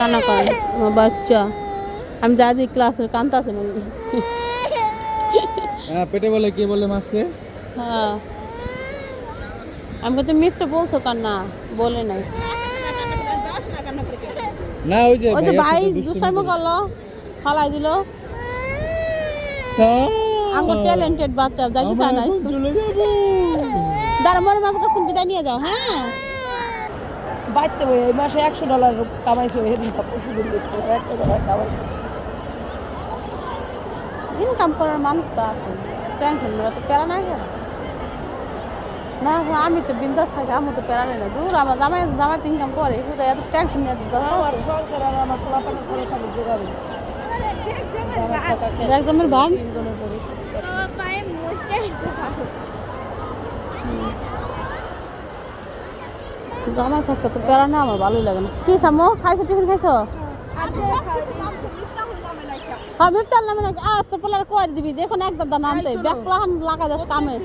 কান্না করে আমার বাচ্চা। আমি যা দিই ক্লাসের কান্তাছে না। হ্যাঁ পেটে বলে কি বলে মাসতে? হ্যাঁ আমাকে তুমি মিস্টার বলছো কান্না বলে নাই। না ওই যে ভাই দুষ্টামি করলো ফালাই দিল। আমার ট্যালেন্টেড বাচ্চা যাইতে চায় না স্কুল। দাঁড়া মনে মামার কাছে বিদায় নিয়ে যাও। হ্যাঁ বাড়তে বই এই মাসে $100 কামাইছে সেদিন পরশুদিন কামাইছে। ইনকাম করার মানুষ তো আছে, টেনশন নেই তো প্যারা নাই কেন? না আমি তো বিন্দাস থাকি, আমি তো প্যারা নেই না। দূর আমার জামাই তো ইনকাম করে শুধু এত টেনশন নিয়ে আমার সংসার আর আমার পোলাপানের করে খালি জোগাবে একজনের ভাই তিনজনের পরিস্থিতি। জামাই থাকতে তো প্যারা না, আমার ভালোই লাগে না। কি সামো খাইছো, টিফিন খাইছো? হ্যাঁ মিফতার নামে নাকি তো পোলার কয়ে দিবি যে এখন একদম নামতে ব্যাগ প্লাহান লাগা যাচ্ছে কামে।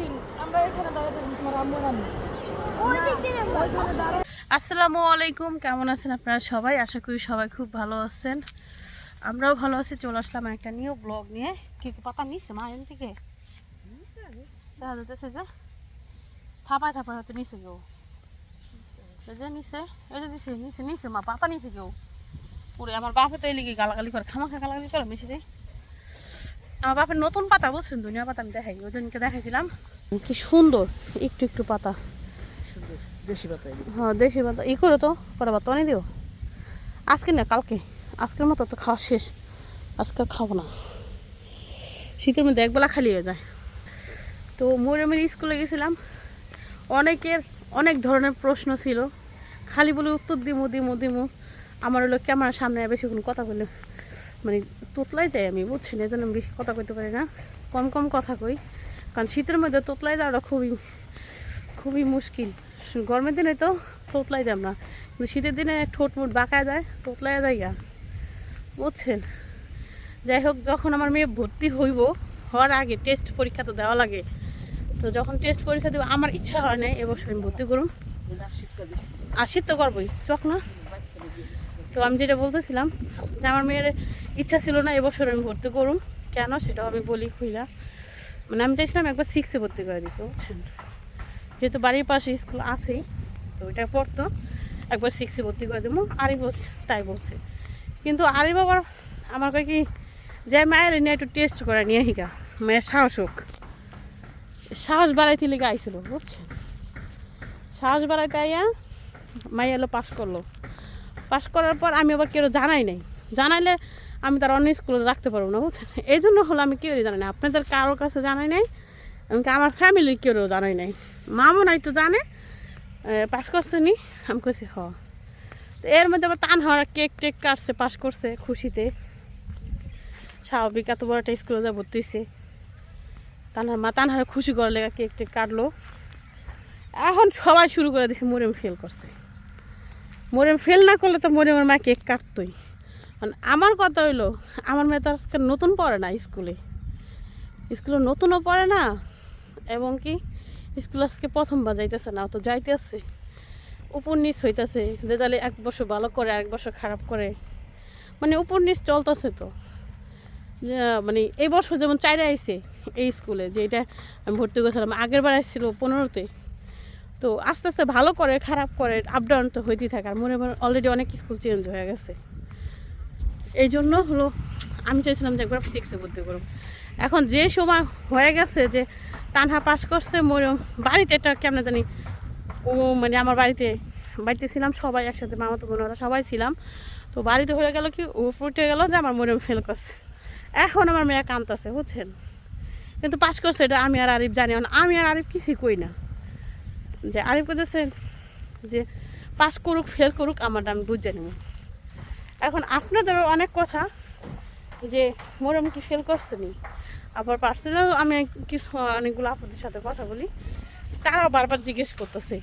আসসালামু আলাইকুম, কেমন আছেন আপনারা সবাই? আশা করি সবাই খুব ভালো আছেন, আমরাও ভালো আছি। চলে আসলাম একটা নিউ ব্লগ নিয়ে। কি পাতা নিচ্ছে মা এখান থেকে দেখা যাচ্ছে যে থাপায় থাপায় হয়তো নিচে কেউ যে নিচে এই যে দিছে নিচে নিচে মা পাতা নিচে কেউ পুরে। আমার বাপে তো এই লিগে গালাগালি করে, খামাখা গালাগালি করে বেশি দেয়। আমার বাপের নতুন পাতা বুঝছেন, দুনিয়া পাতা আমি দেখাই, ওই জনকে দেখাইছিলাম। কি সুন্দর একটু একটু পাতা, দেশি পাতা। হ্যাঁ দেশি পাতা। ই করো তো পরে ভাত বানিয়ে দিও আজকে না কালকে, আজকের মতো তো খাওয়া শেষ, আজকে খাবো না। শীতের মধ্যে একবেলা খালি হয়ে যায়। তো মরিয়মের স্কুলে গেছিলাম, অনেক ধরনের প্রশ্ন ছিল, খালি বলে উত্তর দিমু। আমার হলো ক্যামেরার সামনে বেশিক্ষণ কথা বললে মানে তোতলাই দেয়, আমি বুঝছেন, এই জন্য আমি বেশি কথা কইতে পারি না, কম কথা কই। কারণ শীতের মধ্যে তোতলাই দেওয়াটা খুবই মুশকিল। গরমের দিনে তো তোতলাই দেব না, কিন্তু শীতের দিনে ঠোঁট মুট বাঁকায় যায়, তোতলাই যায় গা, বুঝছেন। যাই হোক, যখন আমার মেয়ে ভর্তি হওয়ার আগে টেস্ট পরীক্ষা তো দেওয়া লাগে, তো যখন টেস্ট পরীক্ষা দেবো আমার ইচ্ছা হয় না এবছর আমি ভর্তি করুন, আর শীত তো করবোই চক না। তো আমি যেটা বলতেছিলাম যে আমার মেয়ের ইচ্ছা ছিল না এবছর আমি ভর্তি করুন, কেন সেটাও আমি বলি খুইলা। মানে আমি চাইছিলাম একবার 6-এ ভর্তি করে দিতে, বুঝছেন, যেহেতু বাড়ির পাশে স্কুল আছেই, তো ওইটা পড়তো, একবার 6-এ ভর্তি করে দেবো। আরই বলছে তাই বলছে, কিন্তু আরে বাবার আমার কয় কি যে মায়ের নিয়ে একটু টেস্ট করে নিয়ে হিকা, মায়ের সাহস বাড়াইতে লেগে আইছিল, বুঝছেন। সাহস বাড়াইতে আইয়া মাই এলো পাস করলো। পাস করার পর আমি আবার কেউ জানাইলে আমি তার অন্য স্কুলে রাখতে পারবো না, বুঝছেন। এই জন্য হলো আমি কেউ জানাই না, আপনাদের কারোর কাছে জানাই নাই, এমনকি আমার ফ্যামিলির কেউ জানাই নাই। মামু নাই তো জানে পাস করছে নি, আমি কইছি হ। তো এর মধ্যে আবার টান হওয়ার কেক টেক কাটছে, পাস করছে খুশিতে, স্বাভাবিক, এত বড় একটা স্কুলে যা ভর্তি হয়েছে। তানহারে খুশি করে লেগে কেক টেক কাটলো। এখন সবাই শুরু করে দিছে মরিয়ম ফেল করছে। মরিয়ম ফেল না করলে তো মরিয়মের মা কেক কাটতোই। মানে আমার কথা হইলো, আমার মেয়ে তো আজকে নতুন পড়ে না, স্কুলে নতুনও পড়ে না, এবং কি স্কুল আজকে প্রথমবার যাইতেছে না, তো যাইতেছে উপর নিচ হইতেছে, রেজাল্টে 1 বছর ভালো করে 1 বছর খারাপ করে, মানে উপর নিচ চলতেছে। তো মানে এই বছর যেমন 4 আইছে এই স্কুলে, যে এটা আমি ভর্তি করেছিলাম, আগের বার আসছিল 15-তে, তো আস্তে আস্তে ভালো করে খারাপ করে আপ ডাউন তো হইতেই থাকে। আর মনে অলরেডি অনেক স্কুল চেঞ্জ হয়ে গেছে, এই জন্য হলো আমি চাইছিলাম যে একবার 6-এ ভর্তি করব। এখন যে সময় হয়ে গেছে যে তানহা পাস করছে, মরিয়ম বাড়িতে এটা কেমন জানি, ও মানে আমার বাড়িতে ছিলাম সবাই একসাথে, মামাতো বোনেরা সবাই ছিলাম, তো বাড়িতে হয়ে গেল কি ও ফুটে গেল যে আমার মরিয়ম ফেল করছে। এখন আমার মেয়ে কাঁদতেছে, বুঝছেন, কিন্তু পাস করছে এটা আমি আর আরিফ জানি। আমি আর আরিফ কিছুই কই না, যে আরিফ করতেছে যে পাস করুক ফেল করুক আমারটা আমি বুঝে নেব। এখন আপনাদেরও অনেক কথা যে মরিয়ম কি ফেল করছে নি, আবার পার্সোনাল আমি কিছু অনেকগুলো আপনাদের সাথে কথা বলি, তারাও বারবার জিজ্ঞেস করতেছে।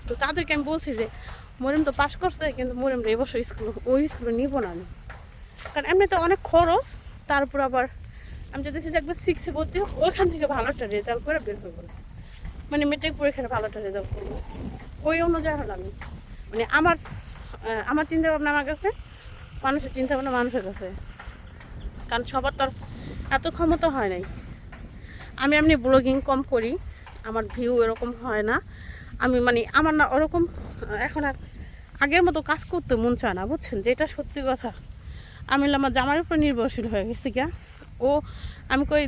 তো তাদেরকে আমি বলছি যে মরিয়ম তো পাস করছে, কিন্তু মরিয়ম এবছর ওই স্কুলে নিব না আমি, কারণ এমনিতে অনেক খরচ, তারপর আবার আমি চাইতেছি যে একবার 6-এ ভর্তি হোক, ওইখান থেকে ভালো একটা রেজাল্ট করে বের করবো, মানে মেট্রিক পরীক্ষাটা ভালো একটা রেজাল্ট করবো। ওই অনুযায়ী হলো আমি মানে আমার চিন্তা ভাবনা আমার কাছে মানুষের চিন্তা ভাবনা মানুষের কাছে, কারণ সবার তো আর এত ক্ষমতা হয় নাই। আমি এমনি ব্লগিং কম করি, আমার ভিউ এরকম হয় না, আমি মানে আমার না ওরকম এখন আর আগের মতো কাজ করতে মন চায় না, বুঝছেন, যেটা সত্যি কথা। আমি আমার জামার উপর নির্ভরশীল হয়ে গেছি গা। ও আমি কই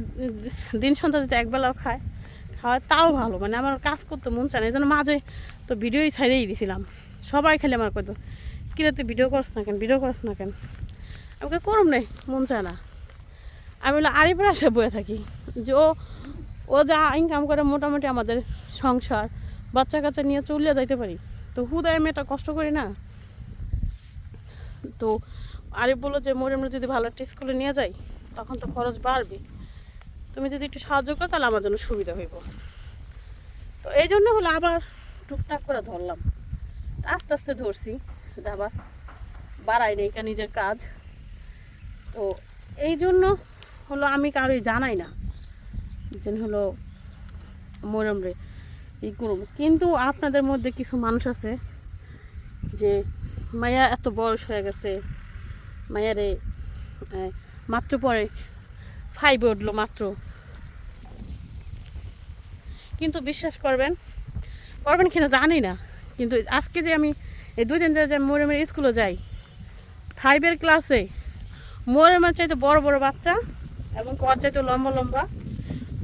দিন সন্ধ্যা দিতে একবেলাও খায়, খাওয়ায় তাও ভালো, মানে আমার কাজ করতে মন চায় না। এই জন্য মাঝে তো ভিডিওই ছাড়িয়েই দিছিলাম। সবাই খেলে আমার কত কিরে তুই ভিডিও করছ না কেন, ভিডিও করছ না কেন, আমাকে করুম নেই, মন চায় না। আমি বলে আড়িপাড়ে আসে বয়ে থাকি, যে ও যা ইনকাম করে মোটামুটি আমাদের সংসার বাচ্চা কাচ্চা নিয়ে চলিয়ে যাইতে পারি, তো হুদায় আমি এটা কষ্ট করি না। তো আরিফ বললো যে মরিয়মরা যদি ভালো একটা স্কুলে নিয়ে যাই তখন তো খরচ বাড়বে, তুমি যদি একটু সাহায্য করো তাহলে আমার জন্য সুবিধা হইব। তো এই জন্য হলো আবার টুকটাক করে ধরলাম, আস্তে আস্তে ধরছি, আবার বাড়াই নেই কা নিজের কাজ। তো এই জন্য হলো আমি কারোই জানাই না যে হলো মরিয়ম রে এই করব। কিন্তু আপনাদের মধ্যে কিছু মানুষ আছে যে মায়া এত বয়স হয়ে গেছে, মায়ারে মাত্র পরে 5 উঠলো মাত্র, কিন্তু বিশ্বাস করবেন কিনা জানি না, কিন্তু আজকে যে আমি এই 2 দিন ধরে যে মরিয়মের স্কুলে যাই, 5 ক্লাসে মরিয়মের চাইতে বড় বড় বাচ্চা এবং ওর চাইতে লম্বা লম্বা,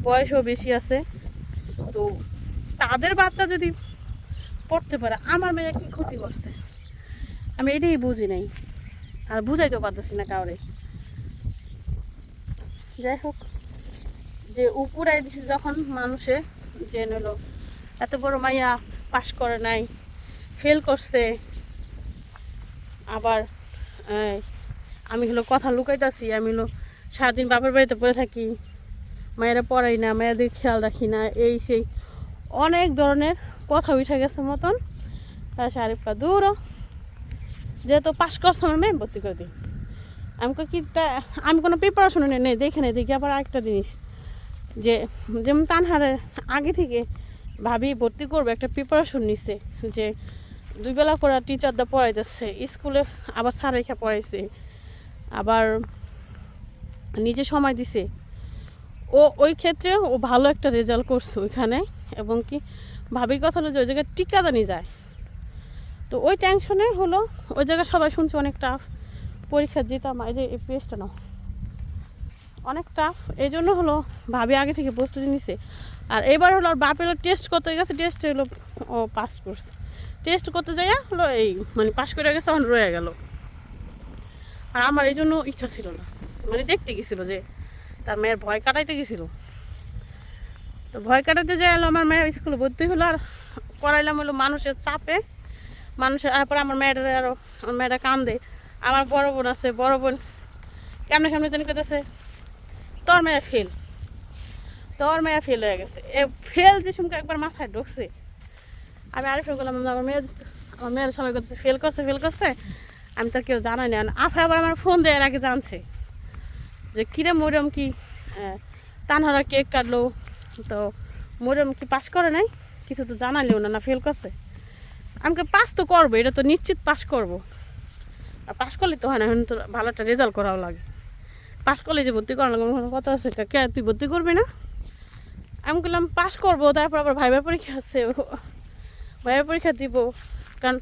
বয়সও বেশি আছে। তো তাদের বাচ্চা যদি পড়তে পারে, আমার মেয়ে কী ক্ষতি করছে আমি এটাই বুঝি নাই, আর বুঝাইতেও পারতেছি না কাউরে। যাই হোক, যে উপরাই দিছে যখন মানুষে যে নিল এত বড় মাইয়া পাশ করে নাই, ফেল করছে, আবার আমি হলো কথা লুকাইতেছি, আমি হলো সারাদিন বাপের বাড়িতে পড়ে থাকি, মায়েরা পড়াই না, মায়েদের খেয়াল রাখি না, এই সেই অনেক ধরনের কথা উঠে গেছে মতন। আরিফকা দূরও যেহেতু পাশ করছে আমার মেয়ে ভর্তি করে দিই। আমি কি আমি কোনো প্রিপারেশন নেই, দেখে নেই। দেখি আবার আরেকটা জিনিস, যে যেমন তানহারে আগে থেকে ভাবি ভর্তি করবে একটা প্রিপারেশন নিছে, যে 2 বেলা করে টিচাররা পড়াইতেছে, স্কুলে আবার স্যার রেখা পড়াইছে, আবার নিজে সময় দিছে। ওই ক্ষেত্রে ও ভালো একটা রেজাল্ট করছে ওইখানে, এবং কি ভাবির কথা হলো যে ওই জায়গায় টিকাদানি যায়। তো ওই টেনশনে হলো ওই জায়গায় সবাই শুনছে অনেক টাফ, পরীক্ষা দিতাম, এই যে এই পেজটা নাও, অনেক টাফ। এই জন্য হলো ভাবি আগে থেকে প্রস্তুতি নিছে। আর এবার হলো ওর বাপের টেস্ট করতে গেছে, টেস্টে হলো ও পাস করছে, টেস্ট করতে যাইয়া হলো এই মানে পাস করে গেছে, এখন রয়ে গেল। আর আমার এই জন্য ইচ্ছা ছিল না, মানে দেখতে গেছিলো যে তার মেয়ের ভয় কাটাইতে গেছিল। তো ভয় কাটাতে যাই হলো আমার মেয়ের স্কুলে ভর্তি হলো, আর পড়াইলাম হলো মানুষের চাপে, মানুষের। তারপরে আমার মেয়েটা আরও, আমার মেয়েটা কান্দে, আমার বড় বোন আছে, বড় বোন কেমনে কেমনে জানি করতেছে তোর মেয়ে ফেল, তোর মেয়ে ফেল হয়ে গেছে। এ ফেল যে শুনকে একবার মাথায় ঢুকছে। আমি আরিফে বললাম আমার মেয়ের সবাই করতেছে ফেল করছে, আমি তার কেউ জানাই না। আফা আবার আমার ফোন দেওয়ার আগে জানছে যে কিরে মরিয়ম কি তানহারা কেক কাটলো, তো মরিয়ম কি পাস করে নাই, কিছু তো জানালেও না ফেল করছে। আমাকে পাস তো করবো, এটা তো নিশ্চিত পাস করবো, আর পাস করলে তো হয় না, এখন তো ভালো একটা রেজাল্ট করাও লাগে। পাস করলে যে ভর্তি করানো কোনো কথা আছে, কে তুই ভর্তি করবি না? আমি বললাম পাস করবো, তারপর আবার ভাইবার পরীক্ষা আছে, ভাইবার পরীক্ষা দিব, কারণ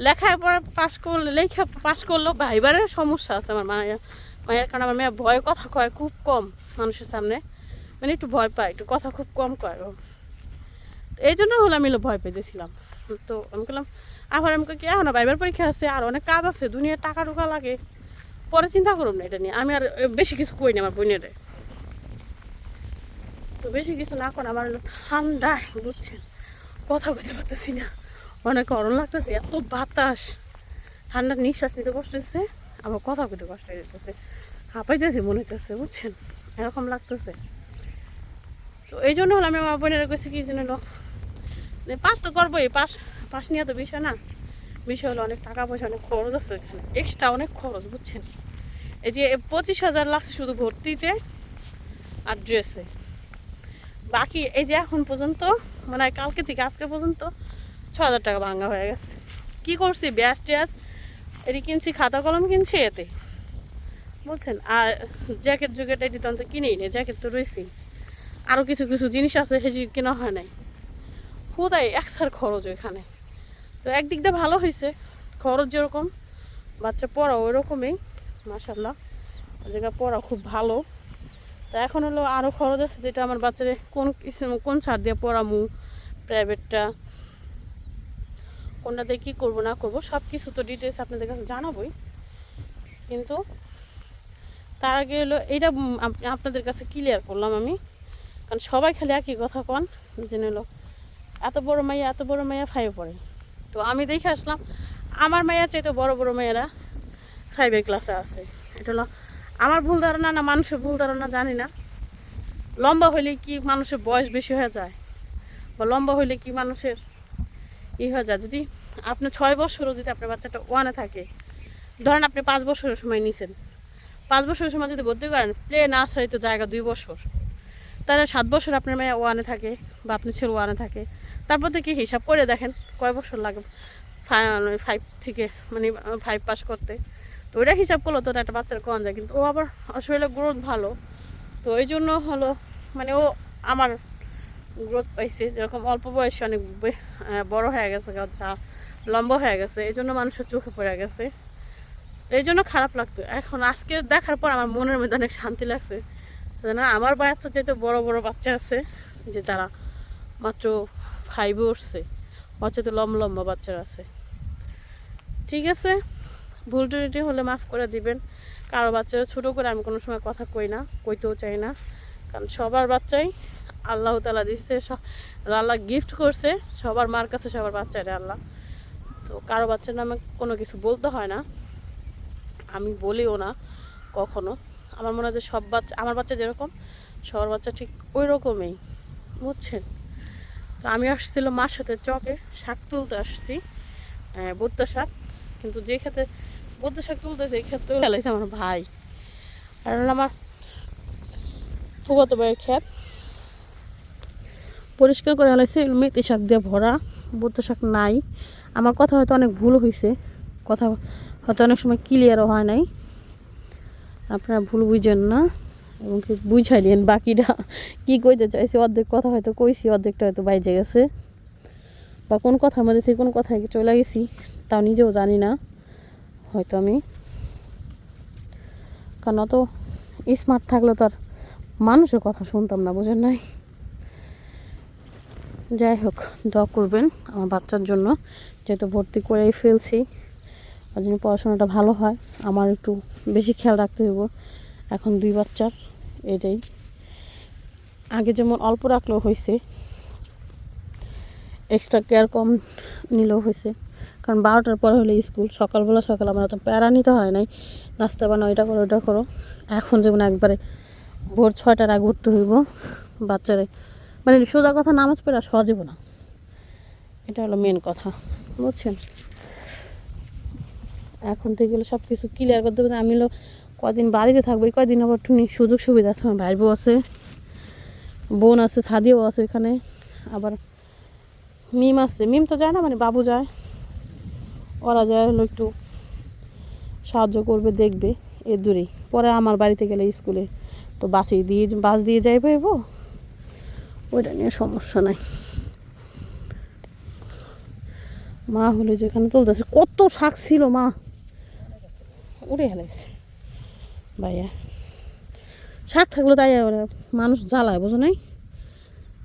লেখায় পড়া পাস করলেও ভাইবারের সমস্যা আছে আমার মায়ের, কারণ আমার মেয়ে ভয় কথা কয় খুব কম মানুষের সামনে, মানে একটু ভয় পায়, একটু কথা খুব কম কয় ও। এই জন্য হলো আমি ভয় পেয়েছিলাম। তো আমি বললাম আবার আমাকে কি এখন ভাইবার পরীক্ষা আছে, আর অনেক কাজ আছে, দুনিয়ার টাকা টুকা লাগে, পরে চিন্তা করুন না এটা নিয়ে। আমি আর বেশি কিছু কই না আমার বোনেরে, তো বেশি কিছু না করে আমার হলো ঠান্ডায়, বুঝছেন, কথা বলতে পারতেছি না, অনেক গরম লাগতেছে, এত বাতাস, ঠান্ডার নিঃশ্বাস নিতে কষ্ট হচ্ছে, আবার কথা বলতে কষ্ট হয়ে যেতেছে, হাঁপাইতেছি মনে হইতেছে, বুঝছেন, এরকম লাগতেছে। তো এই জন্য হলো আমি আমার বোনেরা কইছি কি যেন পাস তো করবোই, পাস নিয়ে তো বিষয় না, বিষয় হলো অনেক টাকা পয়সা, অনেক খরচ আছে ওইখানে, এক্সট্রা অনেক খরচ, বুঝছেন। এই যে 25,000 লাগছে শুধু ভর্তিতে আর ড্রেসে, বাকি এই যে এখন পর্যন্ত মানে কালকে থেকে আজকে পর্যন্ত 6,000 টাকা ভাঙা হয়ে গেছে। কী করছি, ব্যাস ট্যাস এটি কিনছি, খাতা কলম কিনছি এতে, বুঝছেন। আর জ্যাকেট জ্যাকেট এটি তো কিনেই নেই, জ্যাকেট তো রয়েছেই। আরও কিছু কিছু জিনিস আছে সেটি কেনা হয় নাই। হুদাই একসার খরচ এখানে। তো একদিক দিয়ে ভালো হয়েছে, খরচ যেরকম বাচ্চা পড়া ওই রকমই, মাশাল্লাহ জায়গা পড়া খুব ভালো। তো এখন হলো আরও খরচ আছে, যেটা আমার বাচ্চাদের কোন ছাড় দিয়ে পড়ামু, প্রাইভেটটা কোনটা দিয়ে কী করবো না করবো সব কিছু তো ডিটেলস আপনাদের কাছে জানাবোই। কিন্তু তার আগে হলো এইটা আপনাদের কাছে ক্লিয়ার করলাম আমি, কারণ সবাই খালি একই কথা কন যে হলো এত বড় মাইয়া 5 পড়ে। তো আমি দেখে আসলাম আমার মাইয়া চাইতে বড় বড় মেয়েরা 5 ক্লাসে আছে। এটা হলো আমার ভুল ধারণা না মানুষের ভুল ধারণা জানি না। লম্বা হইলে কি মানুষের বয়স বেশি হয়ে যায়, বা লম্বা হইলে কি মানুষের হয়ে যায়? যদি আপনি 6 বছরও যদি আপনার বাচ্চাটা 1-এ থাকে, ধরেন আপনি 5 বছরের সময় নিছেন, 5 বছরের সময় যদি ভর্তি করেন, প্লে নার্সারি তো জায়গা 2 বছর, তাহলে 7 বছর আপনার মেয়ে 1-এ থাকে বা আপনার ছেলে 1-এ থাকে, তারপর থেকে হিসাব করে দেখেন কয় বছর লাগে 5 থেকে মানে 5 পাস করতে। তো ওইটা হিসাব করলো তো একটা বাচ্চার কম যায়, কিন্তু ও আবার শরীরের গ্রোথ ভালো। তো এই জন্য হলো মানে ও আমার গ্রোথ পাইছে, যেরকম অল্প বয়সে অনেক বড় হয়ে গেছে, লম্বা হয়ে গেছে, এই জন্য মানুষের চোখে পড়ে গেছে। এই জন্য খারাপ লাগতো। এখন আজকে দেখার পর আমার মনের মধ্যে অনেক শান্তি লাগছে, না আমার বাচ্চা যেহেতু বড় বড় বাচ্চা আছে যে তারা মাত্র 5-এ উঠছে, বাচ্চাতে লম্বা বাচ্চারা আছে। ঠিক আছে, ভুল টুটি হলে মাফ করে দিবেন। কারো বাচ্চারা ছোটো করে আমি কোনো সময় কথা কই না, কইতেও চাই না, কারণ সবার বাচ্চাই আল্লাহ তাআলা দিচ্ছে, আল্লাহ গিফট করছে সবার মার কাছে, সবার বাচ্চারে আল্লাহ। তো কারো বাচ্চার নামে কোনো কিছু বলতে হয় না, আমি বলিও না কখনো। আমার মনে হয় যে সব বাচ্চা, আমার বাচ্চা যেরকম সবার বাচ্চা ঠিক ওই রকমই, বুঝছেন। তো আমি আসছিলাম মার সাথে চকে শাক তুলতে আসছি, বত্তা শাক, কিন্তু যে ক্ষেত্রে বত্তা শাক তুলতেছে এই ক্ষেত্রে ফেলাইছে আমার ভাই, আর আমার ফুফাতো ভাইয়ের ক্ষেত পরিষ্কার করে ফেলাইছে, মেথি শাক দিয়ে ভরা, বত্তা শাক নাই। আমার কথা হয়তো অনেক ভুল হয়েছে, কথা হয়তো অনেক সময় ক্লিয়ারও হয় নাই, আপনারা ভুল বুঝেন না এবং কি বুঝাই দিন বাকিটা কী কইতে চাইছি। অর্ধেক কথা হয়তো কইছি, অর্ধেকটা হয়তো বাইজে গেছে, বা কোন কথার মধ্যে থেকে কোন কথায় চলে গেছি তাও নিজেও জানি না হয়তো আমি, কারণ অত স্মার্ট থাকলে তো আর মানুষের কথা শুনতাম না, বুঝেন নাই। যাই হোক, দোয়া করবেন আমার বাচ্চার জন্য, যেহেতু ভর্তি করেই ফেলছি, ওর জন্য পড়াশোনাটা ভালো হয়। আমার একটু বেশি খেয়াল রাখতে হইব এখন 2 বাচ্চার, এটাই। আগে যেমন অল্প রাখলেও হয়েছে, এক্সট্রা কেয়ার কম নিলেও হয়েছে, কারণ 12টার পরে হলে স্কুল, সকালবেলা আমার তো প্যারা নিতে হয় নাই, নাস্তা বানাও, এটা করো ওটা করো। এখন যেমন একবারে ভোর 6টার আগে উঠতে হইব বাচ্চারে, মানে সোজা কথা নামাজ পড়া সহজেব না, এটা হলো মেন কথা, বুঝছেন। এখন থেকে গেলে সব কিছু ক্লিয়ার করতে হবে। আমি হলো কদিন বাড়িতে থাকবো, এই কদিন আবার একটু সুযোগ সুবিধা আছে, আমার ভাই বউ আছে, বোন আছে, ছাদিও আছে এখানে, আবার মিম আছে, মিম তো যায় না, মানে বাবু যায়, ওরা যায় হলো একটু সাহায্য করবে, দেখবে এ দূরেই। পরে আমার বাড়িতে গেলে স্কুলে তো বাস দিয়ে যাইবে, ওইটা নিয়ে সমস্যা নাই। মা হলে যেখানে তুলতেছে, কত শাক ছিল মা উড়ে হেলাইছে ভাইয়া, শাক থাকলো তাই ওরা মানুষ জ্বালায়, বোঝো নাই,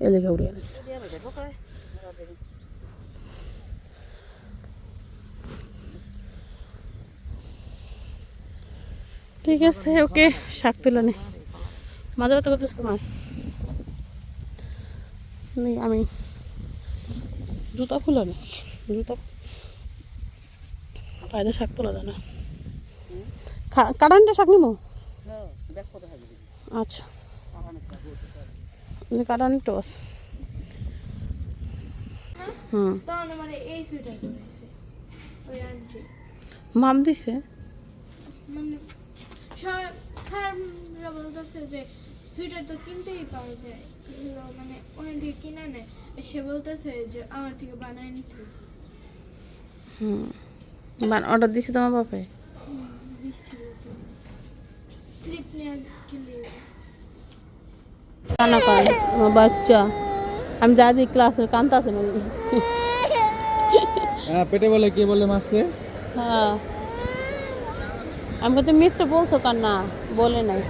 এলাকা উড়ে হেলাইছে। ঠিক আছে, ওকে, শাক তুলে নে, মাঝে ব্যথা করতেছে তোমার নেই, আমি জুতা খুলে নি, জুতা পায়দা শাক তোলা যায় না, কাটানিটা শাক নিবো, আচ্ছা কাটানিটা আছে, মাম দিছে, স্যাররা বলতেছে যে সুইটার তো কিনতেই পাওয়া যায়, মানে ওখান থেকে কিনে নেয়, সে বলতেছে যে আমার থেকে বানায় নিতে। অর্ডার দিছি তোমার বাপে? স্লিপ নিয়ে গেলে কান্না করে আমার বাচ্চা। আমি যা দিই ক্লাসের কান্তাছে না। হ্যাঁ পেটে বলে কে বলে মারছে? হ্যাঁ আমাকে তো মিস্টার বলছো কান্না বলে নাই।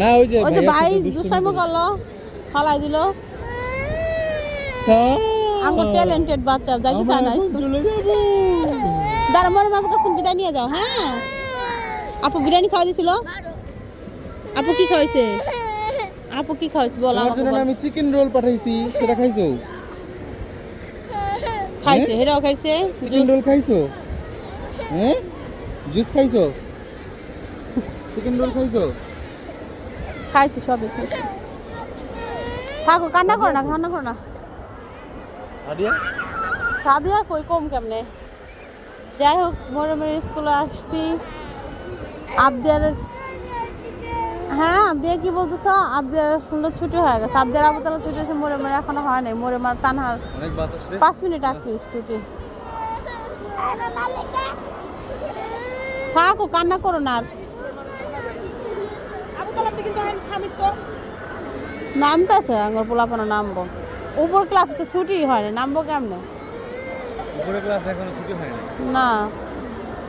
না ওই যে ওই যে ভাইয়া ভাই শুধু দুষ্টুমি দুষ্টাইমো করে। করলো, ফালাই দিল। থাম। আমার ট্যালেন্টেড বাচ্চা যাইতে চায় না আমার এখন স্কুল। চলে যাবো। দাঁড়া মরে মামার কাছে বিদায় নিয়ে যাও। হ্যাঁ আপু বিরিয়ানি খাওয়া দিছিল? আপু কি খাওয়াইছে? আপু কি খাওয়াইছে বল তোমার আমাকে জন্য বল। না আমি চিকেন রোল পাঠাইছি, সেটা খাইছো? খাইছে হেরাও খাইছে। চিকেন রোল খাইছো? হ্যাঁ জুস খাইছো? চিকেন রোল খাইছো? খাইছে সবই খাইছে। থাকো কান্না করো না, কান্না করো না। সাদিয়া সাদিয়া কই কম কেমনে। যাই হোক মরে মরে স্কুলে আসছি। আবদের হ্যাঁ আবদিয়া কি বলতেছো? আবদিয়ার ফুলে ছুটি হয়ে গেছে। আবদিয়ার আবুতলা ছুটি হয়েছে, মরে মরে এখনো হয় নাই। মরে মার তানহার অনেক বাতাস রে। 5 মিনিট আগে ছুটি। থাকো কান্না করো না। আর নামতেছে আঙ্গর পোলাপানো নামবো। উপর ক্লাসে তো ছুটি হয় না, নামবো কেমনে? উপরে ক্লাস এখনো ছুটি হয় না। না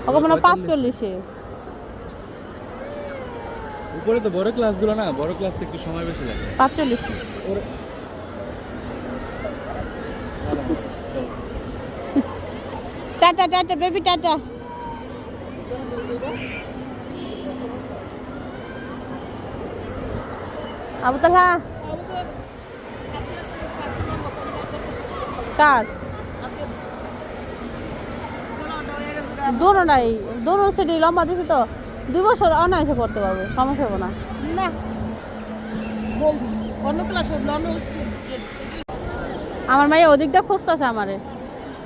ওকে মনে হয় 45-এ। উপরে তো বড় ক্লাসগুলো না, বড় ক্লাস তো একটু সময় বেশি লাগে। 45-এ। ওরে tata tata baby tata. Abu Talha কার দোনোটাই দোনো সেটি লম্বা দিছে তো 2 বছর অনায়াসে করতে পারবে, সমস্যা হবে না। না বলদি অন্য ক্লাস অন্য আমার মাইয়া ওদিক দিয়ে খুঁজতেছে আমারে।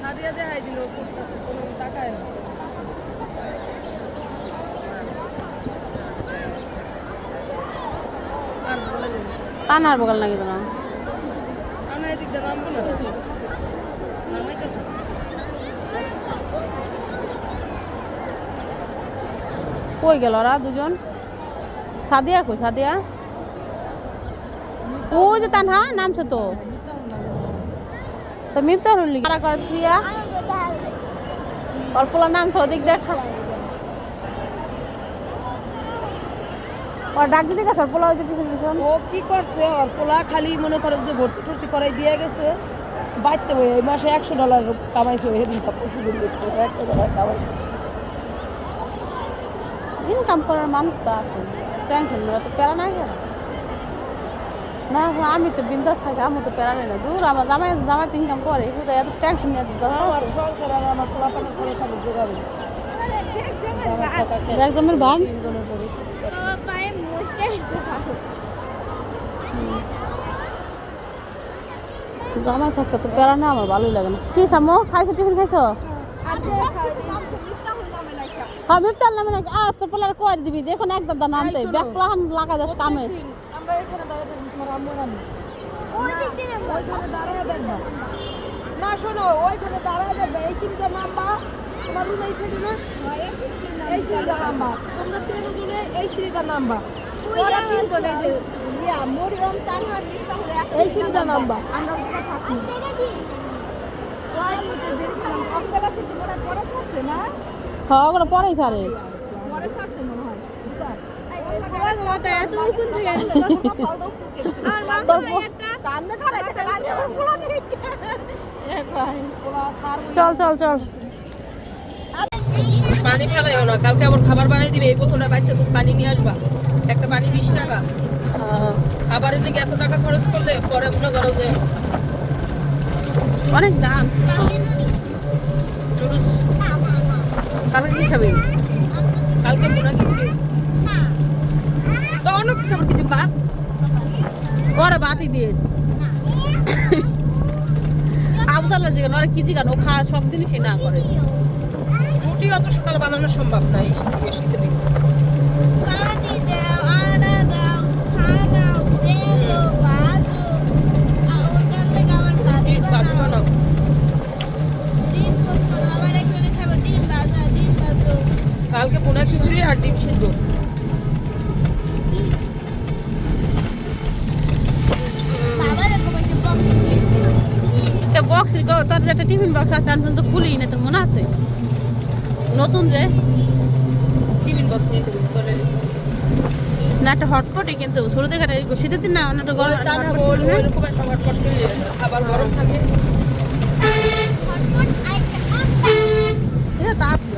সাদিয়া দেখাই দিল কোনো টাকায় না। আর বলে দিন কানার বগাল নাকি তো না। আমরা এদিক দিয়ে নামবো না নামাই তো কই গেল ওরা দুজন? সাদিয়া কই সাদিয়া? ওই যে তানহা নামছে তো। তো মিফতাহুল লিখা কারা করে প্রিয়া অল্পলা নামছে ওদিক দেখা। ওর ডাক দিতে গেছে ওর পোলা ওই যে পিছন পিছন। ও কি করছে ওর পোলা খালি মনে করে যে ভর্তি টর্তি করাই দিয়ে গেছে বাইতে বই এই মাসে $100 কামাইছে সেদিন পরশু দিন দেখছো $100 কামাইছে। ইনকাম করার মানুষ তো আছে, টেনশন নেই তো প্যারা নাই কেন? না আমি তো বিন্দাস থাকি, আমি তো প্যারা নেই না। দূর আমার জামাই তো ইনকাম করে শুধু এত টেনশন নিয়ে আমার সংসার আর আমার পোলাপানের করে খালি জোগাবে একজনের ভান তিনজনের পরিস্থিতি আমার পায়ে মশলা গেছে ভালো। জামাই থাকতে তো প্যারা না, আমার ভালোই লাগে না। কি সামো খাইছো? টিফিন খাইছো? হ্যাঁ মিফতার নামে নাকি তোর পোলার কয়ে দিবি যে এখন একদম দা নামতে ব্যাগ প্লাহান লাগা যাচ্ছে কামে। আমরা এখানে দাঁড়াতে তোমার আম্মু নামি ওইখানে দাঁড়ায় দেখবা না শোনো ওইখানে দাঁড়ায় দেখবে এই সিঁড়িতে নামবা তোমার রুম এই সিঁড়ি না এই সিঁড়িতে নামবা তোমরা তিনজনে এই সিঁড়িতে নামবা ওরা তিনজনে যে মরিয়ম তানহা মিফতাহুল এই সিঁড়িতে নামবা আমরা ওখানে থাকি অঙ্গলা সিঁড়ি পরে ছাড়ছে না হ্যাঁ ওগুলো পরেই ছাড়ে। পরে ছাড়ছে মনে হয় ওই মাথা এত উকুন থেকে আসলো। আমার মা তো একটা কান্দে খারাইতে আমি আমার পোলা নেই চল চল চল পানি ফেলাইও না কালকে আবার খাবার বানাই দিবে এই বোতলটা বাইতে তুমি পানি নিয়ে আসবা একটা পানি 20 টাকা খাবারের দিকে এত টাকা খরচ করলে পরে মনে করো যে অনেক দাম। কালকে কি খাবে কালকে মনে কিছু তো অন্য কিছু আবার কিছু ভাত ওরা বাতি দিয়ে আবদাল্লা জিগান ওরা কি জিগান ও খাওয়া সব জিনিসই না করে। রুটি অত সকালে বানানো সম্ভব না এই শীতের দিনে পানি দাও, আটা দাও, চা দাও, বেলো, ভাজো। আর ওটার থেকে আবার ভাজি কাজু বানাও। বানাও ডিম পোস্ত কালকে বোনা খিচুড়ি আর ডিম সিদ্ধ। বক্স তোর যে একটা টিফিন বক্স আছে আমি তো খুলি না, তোর মনে আছে? নতুন যে টিফিন বক্স নিয়ে দেবো তাহলে না, একটা হটপটই কিন্তু ছোট দেখে শীতের দিন না, অন্য একটা গরম একটা hotpot গোল কিনবি না? ওইরকম একটা হটপট কিনলে খাবার গরম থাকে। এ তা আছে